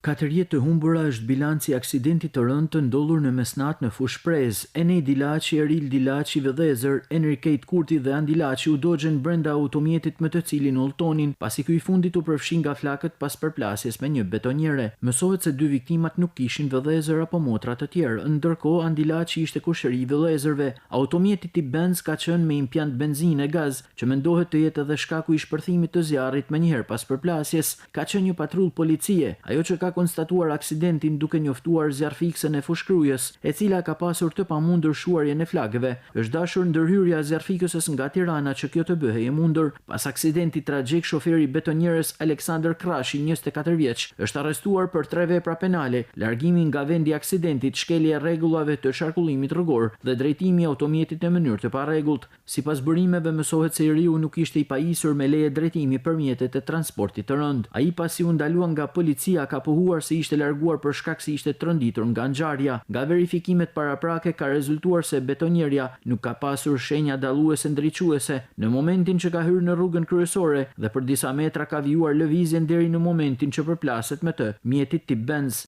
4 jetë të humbura është bilanci i aksidentit të rënd të ndodhur në mesnatë në Fushprez. Enej Dilaçi, Eril Dilaçi, Vëdhezër, Enriket Kurti dhe Andi Dilaçi u dogjen brenda automjetit me të cilin udhtonin, pasi ky i fundit u përfshin nga flakët pas përplasjes me një betonjere. Mësohet se 2 viktimat nuk kishin vëdhezër apo motra të tjerë, ndërkohë Andi Dilaçi ishte kushëri i vëdhezërve. Automjeti tip Benz ka qenë me impjant benzinë e gaz, që mendohet të jetë edhe shkaku i shpërthimit të zjarrit menjëherë pas përplasjes. Ka qenë një patrull policie. Ajo që ka konstatuar aksidentin duke njoftuar zjarfiksen e fushkrujës, e cila ka pasur të pamundur shuarjen e flakëve. Është dashur ndërhyrja e zjarfikëses nga Tirana që kjo të bëhej e mundur. Pas aksidentit tragjik, shoferi betonjerës Aleksandër Krashi, 24 vjeç, është arrestuar për 3 vepra penale: largimi nga vendi i aksidentit, shkelje e rregullave të qarkullimit rrugor dhe drejtimi i automjetit në mënyrë të parregullt. Sipas burimeve mësohet se i riu nuk ishte i pajisur me leje drejtimi për mjetet e transportit të rënd. Ai pasi u ndalua nga policia ka pohuar se ishte larguar për shkak se ishte tronditur nga ngjarja. Nga verifikimet paraprake ka rezultuar se betonjerja nuk ka pasur shenja dalluese ndriçuese në momentin që ka hyrë në rrugën kryesore dhe për disa metra ka vijuar lëvizjen deri në momentin që përplaset me të mjetit tip Benz.